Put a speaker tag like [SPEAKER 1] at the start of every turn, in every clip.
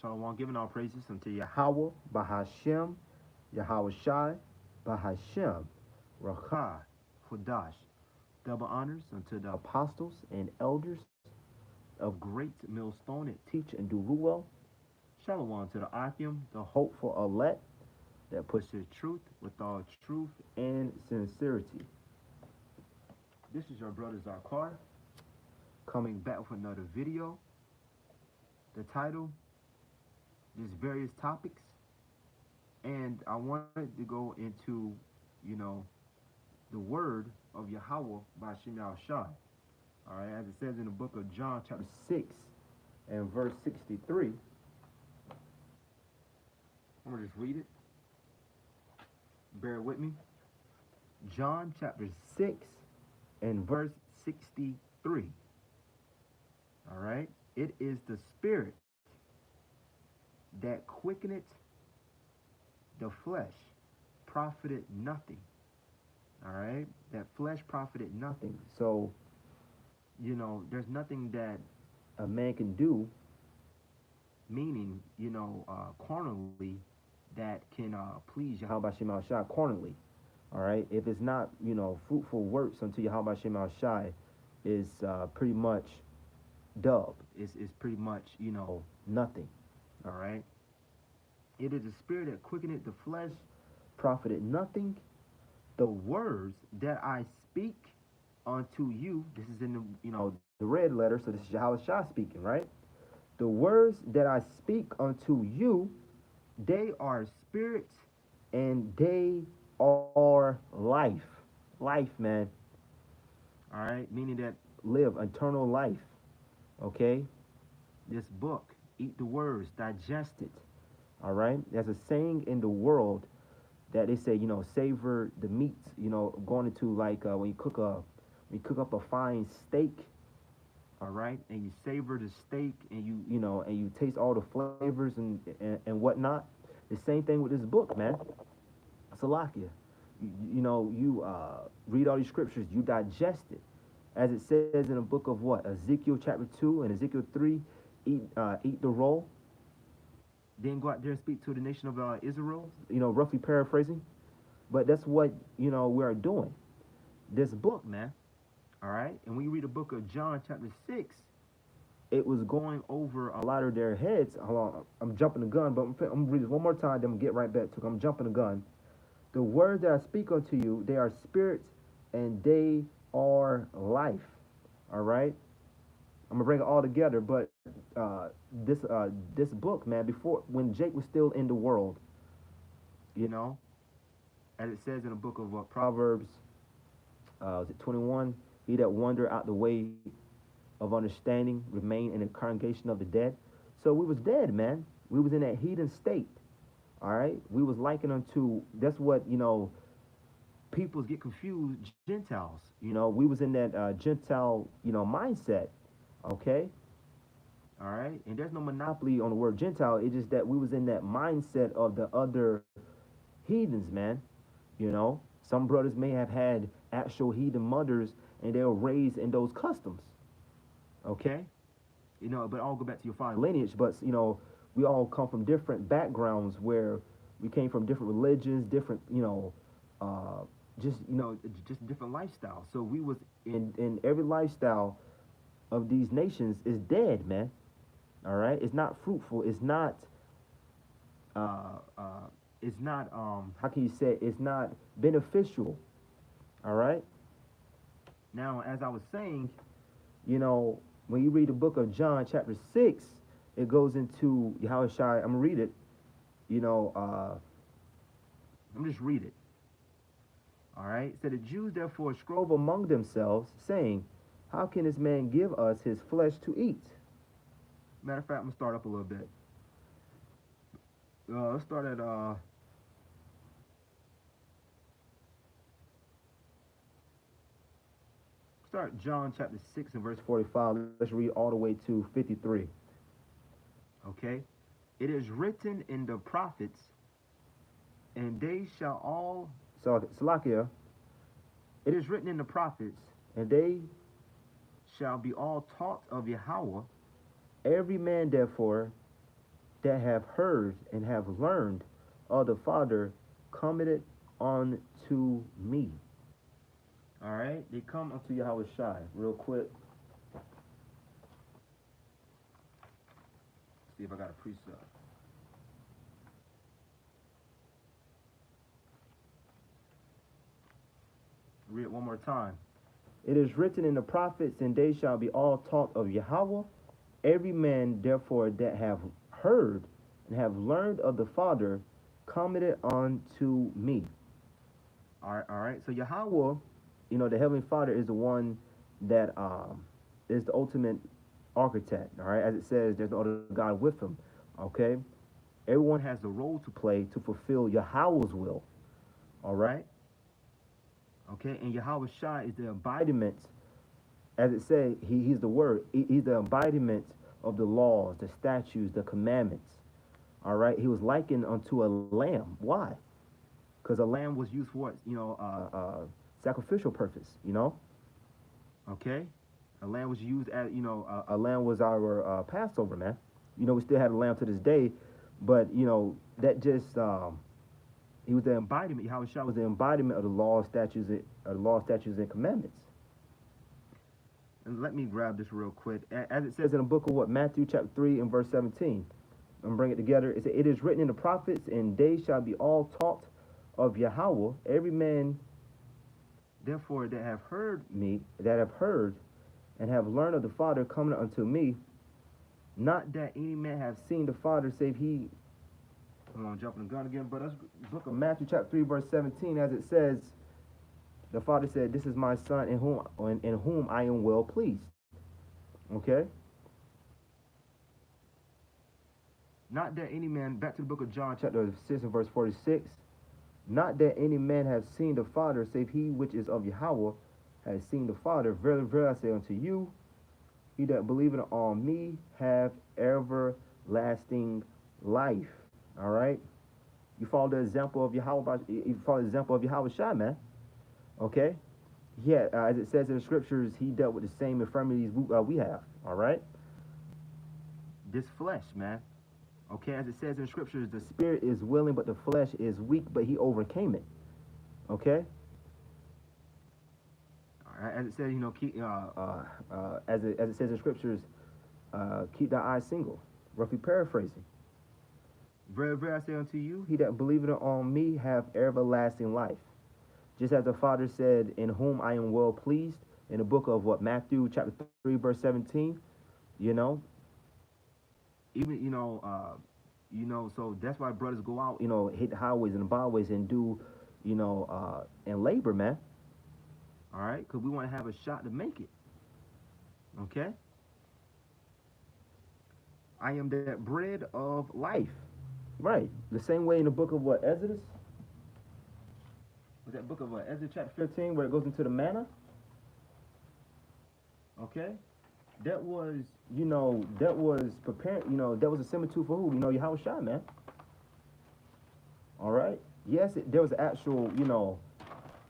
[SPEAKER 1] Shalom, giving all praises unto Yahweh, Bahashem, Yahweh Shai, Bahashem, Rakah, Hudash. Double honors unto the apostles and elders of great millstone that teach and do rule well. Shalom to the Akim, the hopeful elect that pushes truth with all truth and sincerity. This is your brother Zarkar coming back with another video. The title, just various topics, and I wanted to go into, the word of Yahweh by Shemel Shai. All right, as it says in the book of John, chapter 6 and verse 63. I'm going to just read it. Bear with me. John chapter 6 and verse 63. All right. It is the spirit that quickeneth, the flesh profited nothing. All right. That flesh profited nothing. So, there's nothing that a man can do, meaning, carnally, that can please Yahweh Shemal Shai carnally. All right. If it's not, fruitful works unto Yahweh Shemal Shai, is pretty much dub. It's pretty much, nothing. All right. It is the spirit that quickeneth the flesh, profited nothing. The words that I speak unto you, this is in the red letter, so this is Yahweh Shai speaking, right? The words that I speak unto you, they are spirits and they are life. Life, man. All right, meaning that live eternal life. Okay? This book, eat the words, digest it. All right? There's a saying in the world that they say, savor the meats, going into like when you cook up a fine steak, all right, and you savor the steak and you taste all the flavors and whatnot. The same thing with this book, man. Salakia. You read all these scriptures, you digest it. As it says in the book of what? Ezekiel chapter 2 and Ezekiel 3, eat the roll. Then go out there and speak to the nation of Israel, roughly paraphrasing. But that's what, we are doing. This book, man. All right? And when you read the book of John chapter 6, it was going over a lot of their heads. Hold on, I'm jumping the gun, but I'm going to read this one more time, then I'm going to get right back to it. I'm jumping the gun. The words that I speak unto you, they are spirits and they are life. All right? I'm gonna bring it all together, but this book, man, before when Jake was still in the world, as it says in the book of Proverbs, is it 21? He that wander out the way of understanding remain in the congregation of the dead. So we was dead, man. We was in that heathen state. All right, we was likened unto. That's what peoples get confused. Gentiles, we was in that Gentile, mindset. Okay. All right. And there's no monopoly on the word Gentile. It's just that we was in that mindset of the other heathens, man. Some brothers may have had actual heathen mothers and they were raised in those customs. Okay. But I'll go back to your father lineage. But, we all come from different backgrounds where we came from different religions, different, just different lifestyles. So we was in every lifestyle of these nations is dead, man. All right, it's not fruitful. It's not. How can you say? It's not beneficial. All right. Now, as I was saying, when you read the book of John, chapter 6, it goes into Yahweh Shai. I'm gonna read it. I'm just read it. All right. So the Jews therefore strove among themselves, saying, how can this man give us his flesh to eat? Matter of fact, I'm going to start up a little bit. Let's start at... Start John chapter 6 and verse 45. Let's read all the way to 53. Okay? It is written in the prophets, and they shall all... So, Salakia, it is written in the prophets, and they shall be all taught of Yahweh. Every man, therefore, that have heard and have learned of the Father committed unto me. All right, they come unto Yahweh Shai. Real quick. See if I got a precept. Read it one more time. It is written in the prophets, and they shall be all taught of Yahweh. Every man, therefore, that have heard and have learned of the Father, committed unto me. All right. So Yahweh, the Heavenly Father is the one that is the ultimate architect. All right, as it says, there's no other God with him. Okay, everyone has the role to play to fulfill Yahweh's will. All right. Okay, and Yahweh Shai is the embodiment, as it says, he's the word. He's the embodiment of the laws, the statutes, the commandments. All right, he was likened unto a lamb. Why? Because a lamb was used for sacrificial purpose. Okay, a lamb was used as a lamb was our Passover, man. We still have a lamb to this day, but that just he was the embodiment. Yahweh Shai was the embodiment of the law, statutes, and commandments. And let me grab this real quick. As it says in the book of Matthew chapter 3 and verse 17. I'm bring it together. It says, "It is written in the prophets, and they shall be all taught of Yahweh. Every man, therefore, that have heard and have learned of the Father coming unto me. Not that any man have seen the Father, save he." I'm gonna jump in the gun again, but that's the book of Matthew chapter 3 verse 17, as it says, the Father said, "This is my Son in whom I am well pleased." Okay? Not that any man, back to the book of John chapter 6 and verse 46, "Not that any man have seen the Father, save he which is of Yahweh has seen the Father. Verily, verily, I say unto you, he that believeth on me have everlasting life." All right, you follow the example of Yahweh. You follow the example of Yahweh Shai, man. Okay, yeah. As it says in the scriptures, he dealt with the same infirmities we have. All right, this flesh, man. Okay, as it says in the scriptures, the spirit is willing, but the flesh is weak. But he overcame it. Okay. All right, as it says, keep as it says in scriptures, keep thy eyes single. Roughly paraphrasing. "Very, very, I say unto you, he that believeth on me have everlasting life." Just as the Father said, "In whom I am well pleased," in the book of Matthew chapter 3 verse 17. Even so that's why brothers go out, hit the highways and the byways and do, and labor, man. All right, because we want to have a shot to make it. Okay. "I am that bread of life." Right. The same way in the book of Exodus? Was that book of Exodus chapter 15 where it goes into the manna? Okay. That was, preparing, that was a similitude for who? Yahweh Shai, man. All right. Yes, there was actual,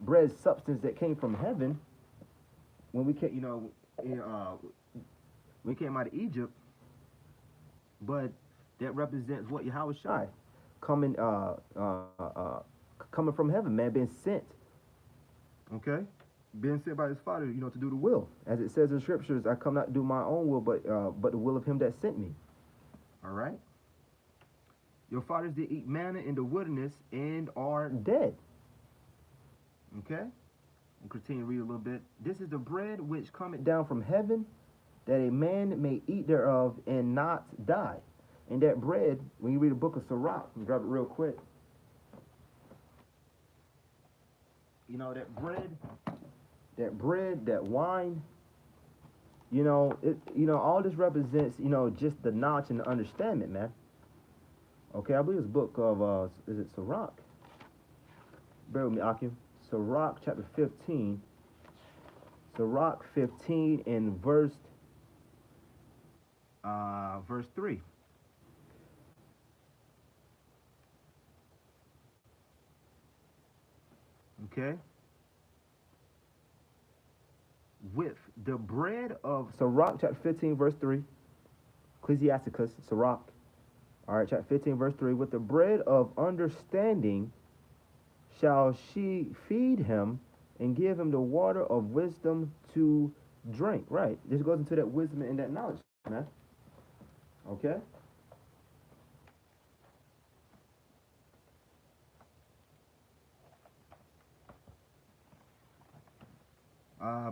[SPEAKER 1] bread substance that came from heaven when we came, we came out of Egypt, but that represents what? Yahweh Shai, coming from heaven, man, being sent. Okay, being sent by his Father, to do the will, as it says in scriptures. "I come not to do my own will, but the will of him that sent me." All right. "Your fathers did eat manna in the wilderness and are dead." Okay, we'll continue to read a little bit. "This is the bread which cometh down from heaven, that a man may eat thereof and not die." And that bread, when you read the book of Sirach, let me grab it real quick. That bread, that wine, all this represents, just the knowledge and the understanding, man. Okay, I believe it's book of, is it Sirach? Bear with me, Akim. Sirach chapter 15. Sirach 15 and verse 3. Okay. "With the bread of," Sirach chapter 15 verse 3. Ecclesiasticus, Sirach. All right, chapter 15, verse 3. With the bread of understanding shall she feed him and give him the water of wisdom to drink. Right. This goes into that wisdom and that knowledge, man. Okay?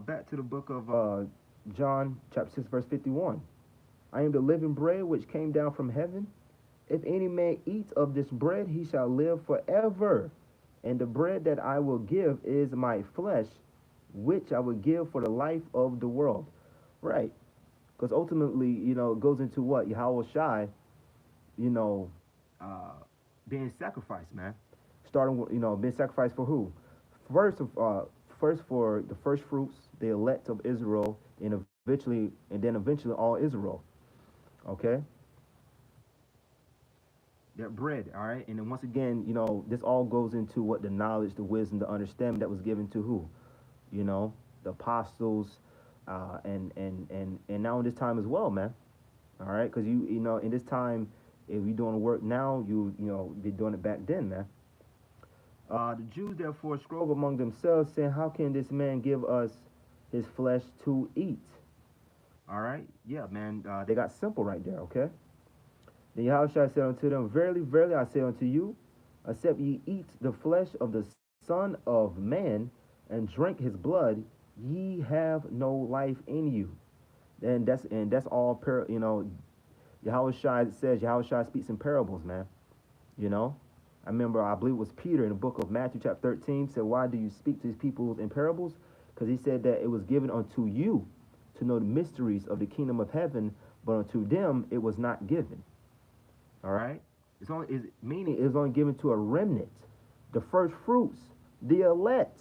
[SPEAKER 1] Back to the book of John, chapter 6, verse 51. I am the living bread which came down from heaven. If any man eat of this bread, he shall live forever. And the bread that I will give is my flesh, which I will give for the life of the world. Right. Because ultimately, it goes into what? Yahweh Shai, you know, uh, being sacrificed, man. Starting with, being sacrificed for who? First of first for the first fruits, the elect of Israel, and eventually all Israel. Okay? That bread, all right? And then once again, this all goes into what the knowledge, the wisdom, the understanding that was given to who? The apostles, and now in this time as well, man. All right, because in this time, if you're doing the work now, be doing it back then, man. The Jews therefore strove among themselves, saying, "How can this man give us his flesh to eat?" All right, yeah, man. They got simple right there. Okay. Then Yahushua said unto them, "Verily, verily, I say unto you, except ye eat the flesh of the Son of Man and drink his blood, ye have no life in you." And that's all. Yahushua says Yahushua speaks in parables, man. I remember, I believe it was Peter in the book of Matthew chapter 13 said, "Why do you speak to these people in parables?" Because he said that it was given unto you to know the mysteries of the kingdom of heaven, but unto them it was not given. All right? Meaning it was only given to a remnant, the first fruits, the elect.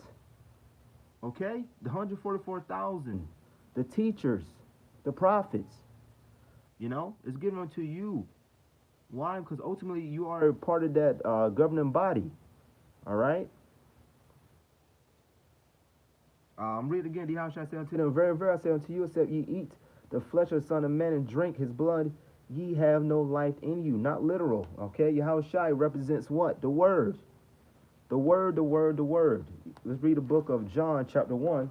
[SPEAKER 1] Okay? The 144,000, the teachers, the prophets. It's given unto you. Why? Because ultimately you are part of that governing body. All right? Read it again. The Yahushua said unto them, "Very, very, I say unto you, except ye eat the flesh of the Son of Man and drink his blood, ye have no life in you." Not literal. Okay? Yahushua represents what? The word. The word, the word, the word. Let's read the book of John, chapter 1.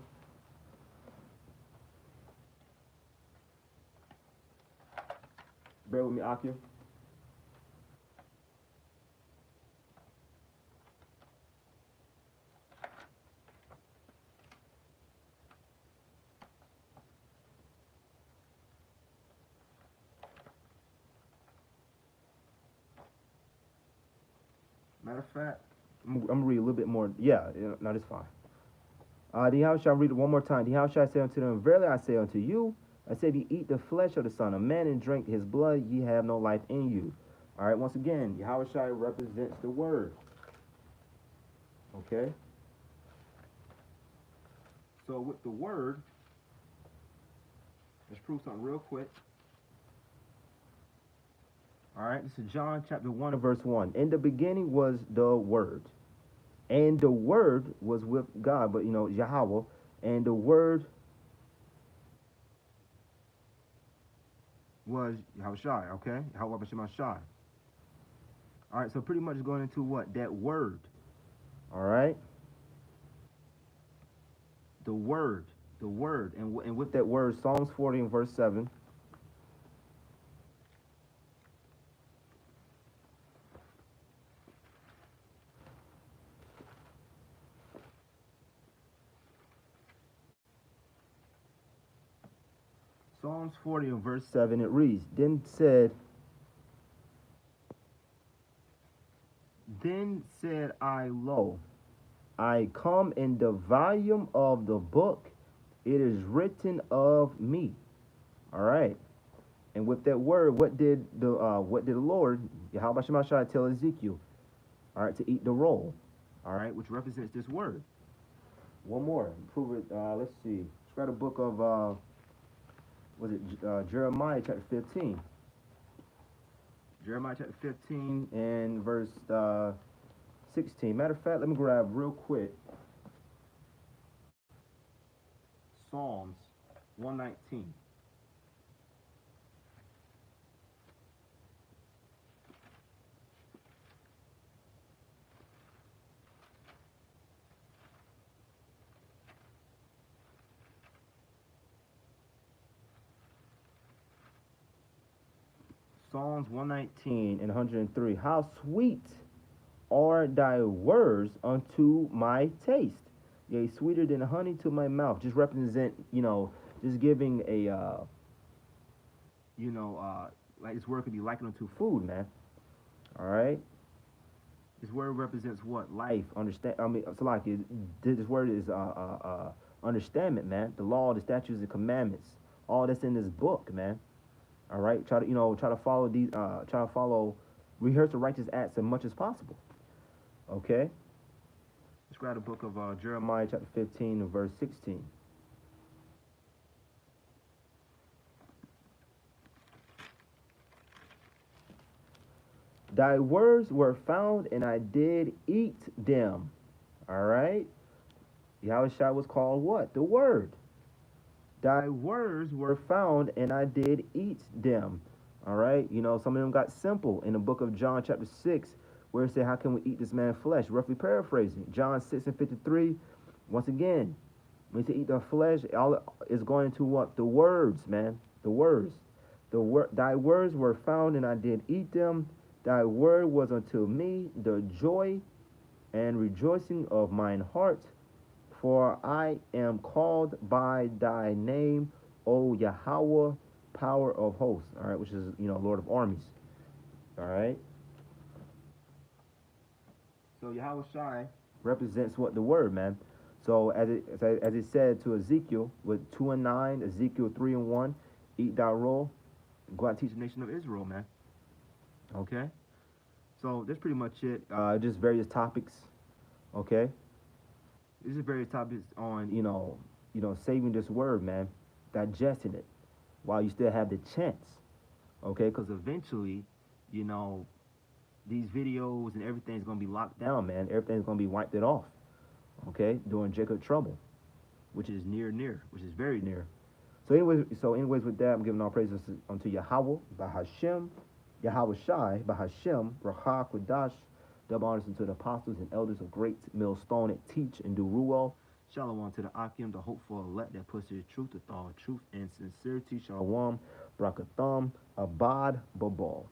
[SPEAKER 1] Bear with me, Akia. Matter of fact, I'm gonna read a little bit more. Yeah, no, that's fine. The Yahushua, read it one more time. The Yahushua said unto them, "Verily I say unto you, except ye eat the flesh of the Son of Man and drink his blood, ye have no life in you." All right, once again, Yahushua represents the word. Okay? So with the word, let's prove something real quick. All right, this is John chapter 1 and verse 1. In the beginning was the word. And the word was with God, but Yahweh. And the word was Yahushua, okay? Yahweh B'Shem Shai. All right, so pretty much going into what? That word. All right? The word. The word. And with that word, Psalms 40 and verse 7. Psalms 40 and verse 7, it reads, Then said I, lo, I come in the volume of the book, it is written of me. All right. And with that word, what did the Lord, Yahweh Shemashai, tell Ezekiel? All right, to eat the roll. All right, which represents this word. One more, prove it. Let's see. Let's read a book of Jeremiah chapter 15. Jeremiah chapter 15 and verse 16. Matter of fact, let me grab real quick Psalms 119. Psalms 119 and 103. How sweet are thy words unto my taste, yea, sweeter than honey to my mouth. Just represent, just giving a, like this word could be likened unto food, man. All right. This word represents what? Life. Understand? I mean, so like this word is understandment, man. The law, the statutes, and commandments. All that's in this book, man. All right. Try to follow these. Try to follow, rehearse the righteous acts as much as possible. Okay. Let's grab the book of Jeremiah chapter 15 and verse 16. Thy words were found, and I did eat them. All right. Yahushua was called what? The Word. Thy words were found, and I did eat them. All right. Some of them got simple in the book of John chapter 6, where it said, how can we eat this man's flesh? Roughly paraphrasing. John 6 and 53. Once again, when you say eat the flesh, all is going to what? The words, man. The words. Thy words were found, and I did eat them. Thy word was unto me the joy and rejoicing of mine heart, for I am called by thy name, O Yahweh, power of hosts. All right, which is, Lord of armies. All right. So Yahweh Shai represents what? The word, man. So as it said to Ezekiel with 2 and 9, Ezekiel 3 and 1, eat thy roll, go out and teach the nation of Israel, man. Okay, so that's pretty much it. Just various topics. Okay, this is various topics on saving this word, man, digesting it while you still have the chance. Okay, because eventually, these videos and everything's gonna be locked down, man. Everything's gonna be wiped it off. Okay, during Jacob trouble, which is which is very near. So anyways, with that, I'm giving all praises unto Yahweh, Bahashem, Yahweh Shai, Bahashem, Racha Kodash, double honors unto the apostles and elders of great millstone that teach and do ruel. Shalom to the Akim, the hopeful elect that pursue truth with all truth and sincerity. Shalom, Brakatham, Abad, Babal.